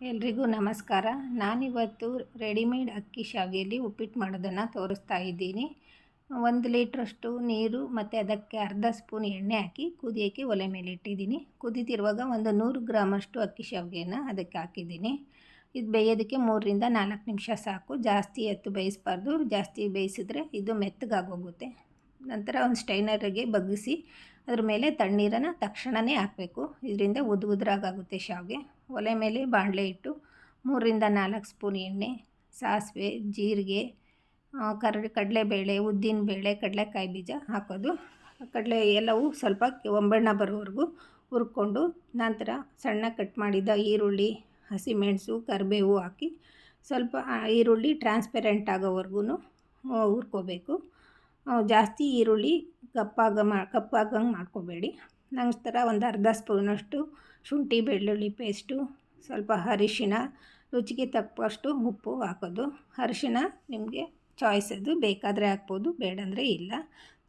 ಎಲ್ರಿಗೂ ನಮಸ್ಕಾರ. ನಾನಿವತ್ತು ರೆಡಿಮೇಡ್ ಅಕ್ಕಿ ಶಾವಿಗೆಯಲ್ಲಿ ಉಪ್ಪಿಟ್ಟು ಮಾಡೋದನ್ನು ತೋರಿಸ್ತಾ ಇದ್ದೀನಿ. 1 ಲೀಟ್ರಷ್ಟು ನೀರು ಮತ್ತು ಅದಕ್ಕೆ ಅರ್ಧ ಸ್ಪೂನ್ ಎಣ್ಣೆ ಹಾಕಿ ಕುದಿಯೋಕ್ಕೆ ಒಲೆ ಮೇಲೆ ಇಟ್ಟಿದ್ದೀನಿ. ಕುದೀತಿರುವಾಗ ಒಂದು 100 ಗ್ರಾಮಷ್ಟು ಅಕ್ಕಿ ಶಾವಿಗೆನ ಅದಕ್ಕೆ ಹಾಕಿದ್ದೀನಿ. ಇದು ಬೇಯೋದಕ್ಕೆ 3 ರಿಂದ 4 ನಿಮಿಷ ಸಾಕು. ಜಾಸ್ತಿ ಎತ್ತು ಬೇಯಿಸಬಾರ್ದು. ಜಾಸ್ತಿ ಬೇಯಿಸಿದ್ರೆ ಇದು ಮೆತ್ತಗಾಗೋಗುತ್ತೆ. ನಂತರ ಒಂದು ಸ್ಟೈನರಿಗೆ ಬಗ್ಗಿಸಿ ಅದ್ರ ಮೇಲೆ ತಣ್ಣೀರನ್ನು ತಕ್ಷಣವೇ ಹಾಕಬೇಕು. ಇದರಿಂದ ಉದುರಾಗುತ್ತೆ ಶಾವಿಗೆ. ಒಲೆ ಮೇಲೆ ಬಾಣಲೆ ಇಟ್ಟು 3 ರಿಂದ 4 ಸ್ಪೂನ್ ಎಣ್ಣೆ, ಸಾಸಿವೆ, ಜೀರಿಗೆ, ಕಡಲೆಬೇಳೆ, ಉದ್ದಿನಬೇಳೆ, ಕಡಲೆಕಾಯಿ ಬೀಜ ಹಾಕೋದು. ಕಡಲೆ ಎಲ್ಲವೂ ಸ್ವಲ್ಪ ಒಂಬಣ್ಣ ಬರೋವರೆಗೂ ಹುರ್ಕೊಂಡು ನಂತರ ಸಣ್ಣ ಕಟ್ ಮಾಡಿದ ಈರುಳ್ಳಿ, ಹಸಿಮೆಣಸು, ಕರಿಬೇವು ಹಾಕಿ ಸ್ವಲ್ಪ ಈರುಳ್ಳಿ ಟ್ರಾನ್ಸ್ಪೆರೆಂಟ್ ಆಗೋವರೆಗೂ ಹುರ್ಕೋಬೇಕು. ಜಾಸ್ತಿ ಈರುಳ್ಳಿ ಕಪ್ಪಾಗಂಗೆ ಮಾಡ್ಕೋಬೇಡಿ. ನಂತರ ಒಂದು ಅರ್ಧ ಸ್ಪೂನಷ್ಟು ಶುಂಠಿ ಬೆಳ್ಳುಳ್ಳಿ ಪೇಸ್ಟು, ಸ್ವಲ್ಪ ಅರಿಶಿಣ, ರುಚಿಗೆ ತಕ್ಕಷ್ಟು ಉಪ್ಪು ಹಾಕೋದು. ಅರಿಶಿಣ ನಿಮಗೆ ಚಾಯ್ಸ್, ಅದು ಬೇಕಾದರೆ ಹಾಕ್ಬೋದು, ಬೇಡಂದರೆ ಇಲ್ಲ.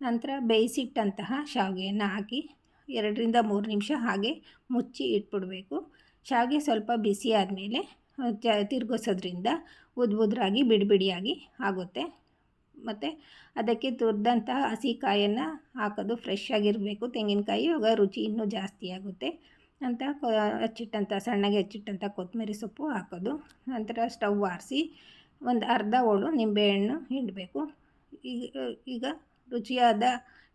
ನಂತರ ಬೇಯಿಸಿಟ್ಟಂತಹ ಶಾವಿಗೆಯನ್ನು ಹಾಕಿ 2 ರಿಂದ 3 ನಿಮಿಷ ಹಾಗೆ ಮುಚ್ಚಿ ಇಟ್ಬಿಡಬೇಕು. ಶಾವಿಗೆ ಸ್ವಲ್ಪ ಬಿಸಿ ಆದಮೇಲೆ ತಿರುಗಿಸೋದ್ರಿಂದ ಉದ್ರಾಗಿ ಬಿಡಿಯಾಗಿ ಆಗುತ್ತೆ. ಮತ್ತು ಅದಕ್ಕೆ ತುರಿದಂತಹ ಹಸಿ ಕಾಯನ್ನು ಹಾಕೋದು. ಫ್ರೆಶ್ ಆಗಿರಬೇಕು ತೆಂಗಿನಕಾಯಿ, ಆಗ ರುಚಿ ಇನ್ನೂ ಜಾಸ್ತಿ ಆಗುತ್ತೆ. ನಂತರ ಸಣ್ಣಗೆ ಹೆಚ್ಚಿಟ್ಟಂಥ ಕೊತ್ತಂಬರಿ ಸೊಪ್ಪು ಹಾಕೋದು. ನಂತರ ಸ್ಟವ್ ಆರಿಸಿ ಒಂದು ಅರ್ಧ ಹೋಳು ನಿಂಬೆಹಣ್ಣು ಹಿಂಡಬೇಕು. ಈಗ ರುಚಿಯಾದ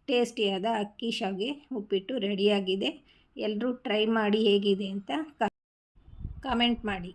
ಟೇಸ್ಟಿಯಾದ ಅಕ್ಕಿ ಶಾವಿಗೆ ಉಪ್ಪಿಟ್ಟು ರೆಡಿಯಾಗಿದೆ. ಎಲ್ಲರೂ ಟ್ರೈ ಮಾಡಿ ಹೇಗಿದೆ ಅಂತ ಕಾಮೆಂಟ್ ಮಾಡಿ.